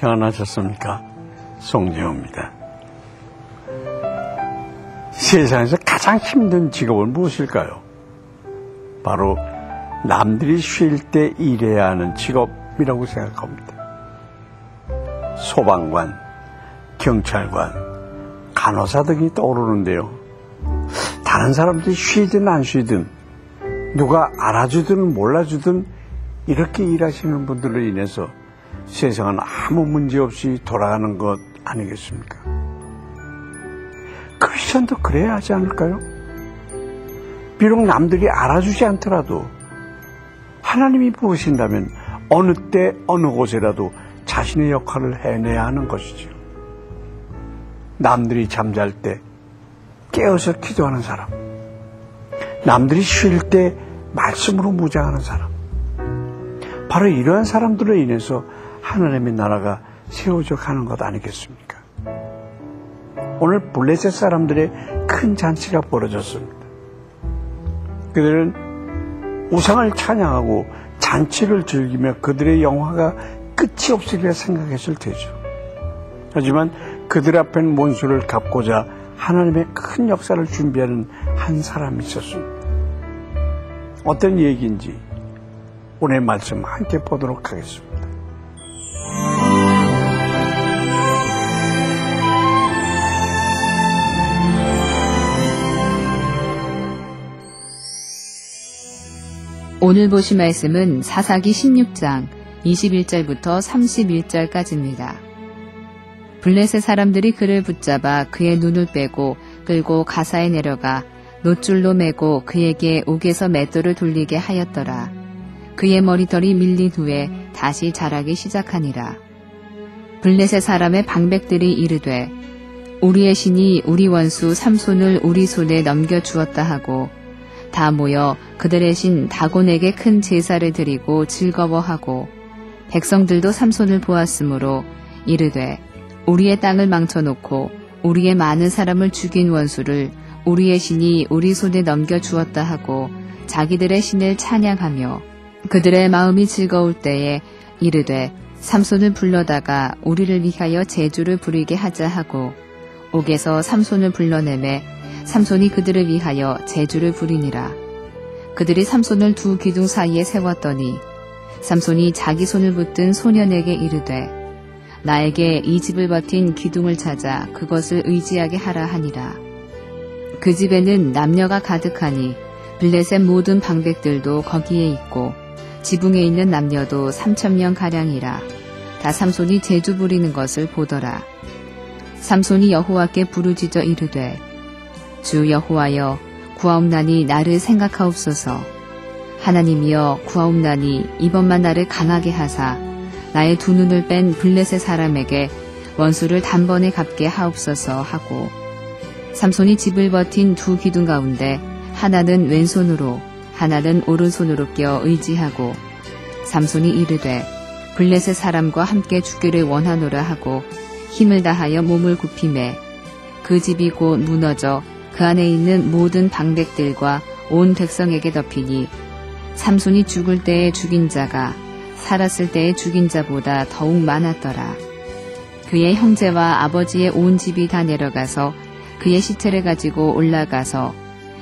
평안하셨습니까? 송재호입니다. 세상에서 가장 힘든 직업은 무엇일까요? 바로 남들이 쉴 때 일해야 하는 직업이라고 생각합니다. 소방관, 경찰관, 간호사 등이 떠오르는데요. 다른 사람들이 쉬든 안 쉬든 누가 알아주든 몰라주든 이렇게 일하시는 분들로 인해서 세상은 아무 문제 없이 돌아가는 것 아니겠습니까? 크리스천도 그래야 하지 않을까요? 비록 남들이 알아주지 않더라도 하나님이 부르신다면 어느 때 어느 곳에라도 자신의 역할을 해내야 하는 것이죠. 남들이 잠잘 때 깨어서 기도하는 사람, 남들이 쉴 때 말씀으로 무장하는 사람, 바로 이러한 사람들로 인해서 하나님의 나라가 세워져 가는 것 아니겠습니까? 오늘 블레셋 사람들의 큰 잔치가 벌어졌습니다. 그들은 우상을 찬양하고 잔치를 즐기며 그들의 영화가 끝이 없으리라 생각했을 테죠. 하지만 그들 앞엔 원수를 갚고자 하나님의 큰 역사를 준비하는 한 사람이 있었습니다. 어떤 얘기인지 오늘 말씀 함께 보도록 하겠습니다. 오늘 보실 말씀은 사사기 16장 21절부터 31절까지입니다. 블레셋 사람들이 그를 붙잡아 그의 눈을 빼고 끌고 가사에 내려가 놋줄로 매고 그에게 옥에서 맷돌을 돌리게 하였더라. 그의 머리털이 밀린 후에 다시 자라기 시작하니라. 블레셋 사람의 방백들이 이르되 우리의 신이 우리 원수 삼손을 우리 손에 넘겨주었다 하고 다 모여 그들의 신 다곤에게 큰 제사를 드리고 즐거워하고 백성들도 삼손을 보았으므로 이르되 우리의 땅을 망쳐놓고 우리의 많은 사람을 죽인 원수를 우리의 신이 우리 손에 넘겨주었다 하고 자기들의 신을 찬양하며 그들의 마음이 즐거울 때에 이르되 삼손을 불러다가 우리를 위하여 제주를 부리게 하자 하고 옥에서 삼손을 불러내매 삼손이 그들을 위하여 제주를 부리니라. 그들이 삼손을 두 기둥 사이에 세웠더니 삼손이 자기 손을 붙든 소년에게 이르되 나에게 이 집을 버틴 기둥을 찾아 그것을 의지하게 하라 하니라. 그 집에는 남녀가 가득하니 블레셋 모든 방백들도 거기에 있고 지붕에 있는 남녀도 3,000명가량이라. 다 삼손이 제주 부리는 것을 보더라. 삼손이 여호와께 부르짖어 이르되 주 여호와여 구하옵나니 나를 생각하옵소서. 하나님이여 구하옵나니 이번만 나를 강하게 하사 나의 두 눈을 뺀 블레셋 사람에게 원수를 단번에 갚게 하옵소서 하고 삼손이 집을 버틴 두 기둥 가운데 하나는 왼손으로 하나는 오른손으로 껴 의지하고 삼손이 이르되 블레셋 사람과 함께 죽기를 원하노라 하고 힘을 다하여 몸을 굽히매 그 집이 곧 무너져 그 안에 있는 모든 방백들과 온 백성에게 덮이니 삼손이 죽을 때에 죽인 자가 살았을 때에 죽인 자보다 더욱 많았더라. 그의 형제와 아버지의 온 집이 다 내려가서 그의 시체를 가지고 올라가서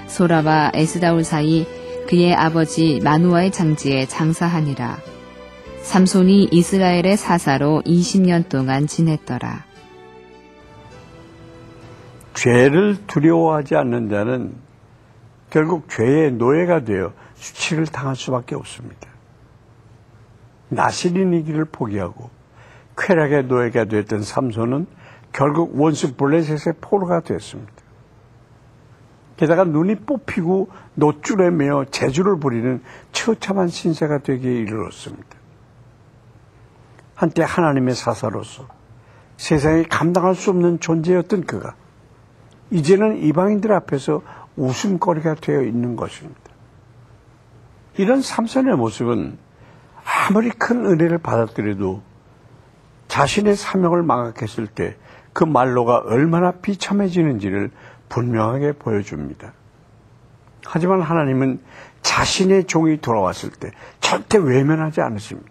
소라와 에스다올 사이 그의 아버지 마누아의 장지에 장사하니라. 삼손이 이스라엘의 사사로 20년 동안 지냈더라. 죄를 두려워하지 않는 자는 결국 죄의 노예가 되어 수치를 당할 수밖에 없습니다. 나실인 이 길을 포기하고 쾌락의 노예가 되었던 삼손은 결국 원수 블레셋의 포로가 되었습니다. 게다가 눈이 뽑히고 놋줄에 매어 제주를 부리는 처참한 신세가 되기에 이르렀습니다. 한때 하나님의 사사로서 세상에 감당할 수 없는 존재였던 그가 이제는 이방인들 앞에서 웃음거리가 되어 있는 것입니다. 이런 삼손의 모습은 아무리 큰 은혜를 받았더라도 자신의 사명을 망각했을 때 그 말로가 얼마나 비참해지는지를 분명하게 보여줍니다. 하지만 하나님은 자신의 종이 돌아왔을 때 절대 외면하지 않으십니다.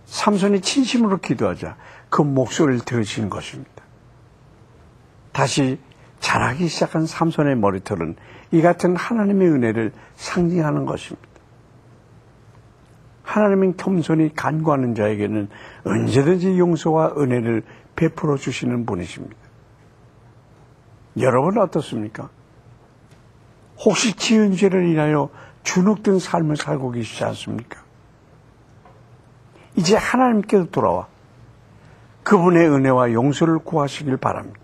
삼손이 진심으로 기도하자 그 목소리를 들으신 것입니다. 다시 자라기 시작한 삼손의 머리털은 이 같은 하나님의 은혜를 상징하는 것입니다. 하나님은 겸손히 간구하는 자에게는 언제든지 용서와 은혜를 베풀어 주시는 분이십니다. 여러분 어떻습니까? 혹시 지은 죄를 인하여 주눅든 삶을 살고 계시지 않습니까? 이제 하나님께로 돌아와 그분의 은혜와 용서를 구하시길 바랍니다.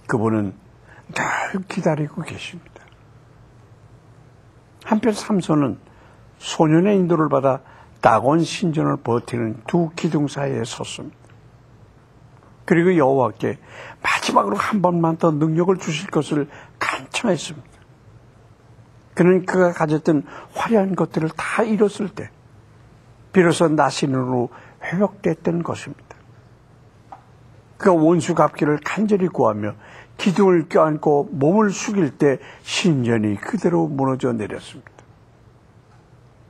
그분은 늘 기다리고 계십니다. 한편 삼손은 소년의 인도를 받아 다곤 신전을 버티는 두 기둥 사이에 섰습니다. 그리고 여호와께 마지막으로 한 번만 더 능력을 주실 것을 간청했습니다. 그는 그가 가졌던 화려한 것들을 다 잃었을 때 비로소 나신으로 회복됐던 것입니다. 그가 원수 갚기를 간절히 구하며 기둥을 껴안고 몸을 숙일 때 신전이 그대로 무너져 내렸습니다.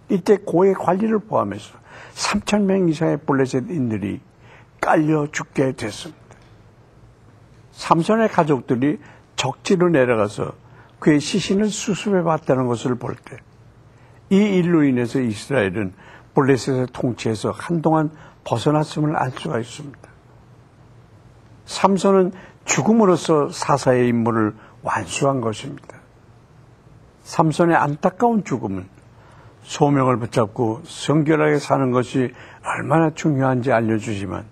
이때 고의 관리를 포함해서 3,000명 이상의 블레셋인들이 깔려 죽게 됐습니다. 삼손의 가족들이 적지로 내려가서 그의 시신을 수습해 봤다는 것을 볼 때 이 일로 인해서 이스라엘은 블레셋의 통치에서 한동안 벗어났음을 알 수가 있습니다. 삼손은 죽음으로써 사사의 임무를 완수한 것입니다. 삼손의 안타까운 죽음은 소명을 붙잡고 성결하게 사는 것이 얼마나 중요한지 알려주지만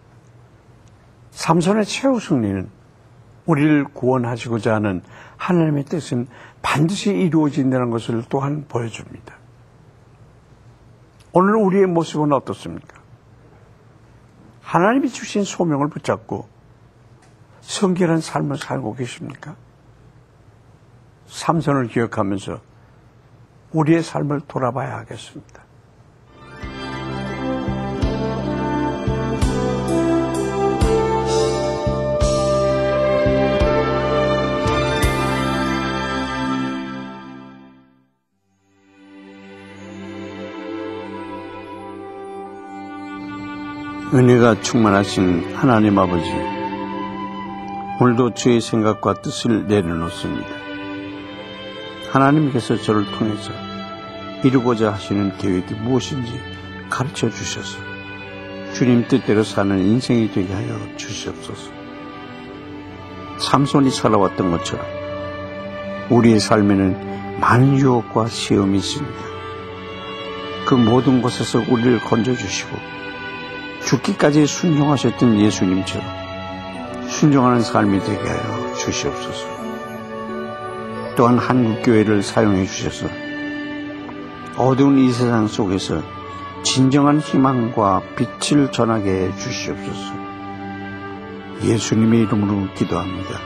삼손의 최후 승리는 우리를 구원하시고자 하는 하나님의 뜻은 반드시 이루어진다는 것을 또한 보여줍니다. 오늘 우리의 모습은 어떻습니까? 하나님이 주신 소명을 붙잡고 성결한 삶을 살고 계십니까? 삼손을 기억하면서 우리의 삶을 돌아봐야 하겠습니다. 은혜가 충만하신 하나님 아버지, 오늘도 주의 생각과 뜻을 내려놓습니다. 하나님께서 저를 통해서 이루고자 하시는 계획이 무엇인지 가르쳐 주셔서 주님 뜻대로 사는 인생이 되게 하여 주시옵소서. 삼손이 살아왔던 것처럼 우리의 삶에는 많은 유혹과 시험이 있습니다. 그 모든 곳에서 우리를 건져주시고 죽기까지 순종하셨던 예수님처럼 순종하는 삶이 되게 하여 주시옵소서. 또한 한국교회를 사용해 주셔서 어두운 이 세상 속에서 진정한 희망과 빛을 전하게 해 주시옵소서. 예수님의 이름으로 기도합니다.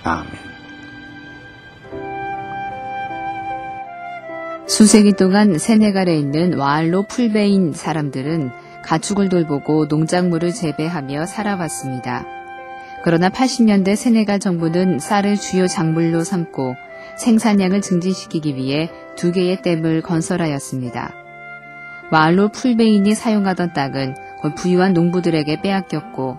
아멘. 수세기 동안 세네갈에 있는 와알로 풀베인 사람들은 가축을 돌보고 농작물을 재배하며 살아왔습니다. 그러나 80년대 세네갈 정부는 쌀을 주요 작물로 삼고 생산량을 증진시키기 위해 2개의 댐을 건설하였습니다. 와알로 풀베인이 사용하던 땅은 부유한 농부들에게 빼앗겼고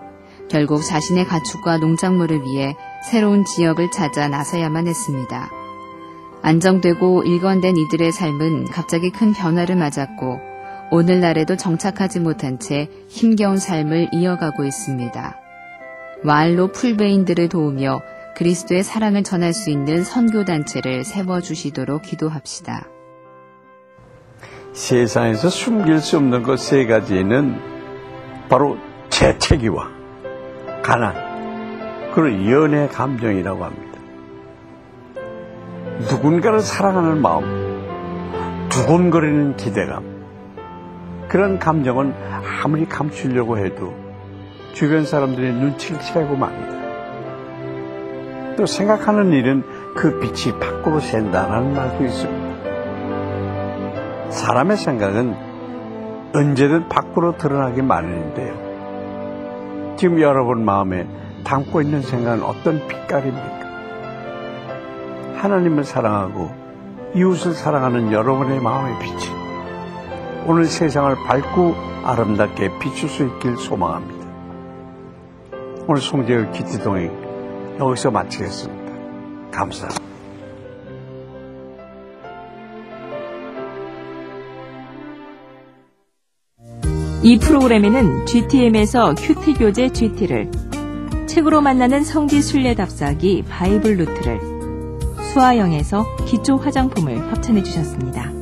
결국 자신의 가축과 농작물을 위해 새로운 지역을 찾아 나서야만 했습니다. 안정되고 일관된 이들의 삶은 갑자기 큰 변화를 맞았고 오늘날에도 정착하지 못한 채 힘겨운 삶을 이어가고 있습니다. 와알로 풀베인들을 도우며 그리스도의 사랑을 전할 수 있는 선교단체를 세워주시도록 기도합시다. 세상에서 숨길 수 없는 것 3가지는 바로 재채기와 가난, 그리고 연애 감정이라고 합니다. 누군가를 사랑하는 마음, 두근거리는 기대감, 그런 감정은 아무리 감추려고 해도 주변 사람들의 눈치를 채고 맙니다. 또 생각하는 일은 그 빛이 밖으로 샌다는 말도 있습니다. 사람의 생각은 언제든 밖으로 드러나기 마련인데요. 지금 여러분 마음에 담고 있는 생각은 어떤 빛깔입니까? 하나님을 사랑하고 이웃을 사랑하는 여러분의 마음의 빛이 오늘 세상을 밝고 아름답게 비출 수 있길 소망합니다. 오늘 송재의 기티동행 여기서 마치겠습니다. 감사합니다. 이 프로그램에는 GTM에서 큐티 교재 GT를, 책으로 만나는 성지 순례 답사기 바이블 루트를, 수아영에서 기초 화장품을 협찬해 주셨습니다.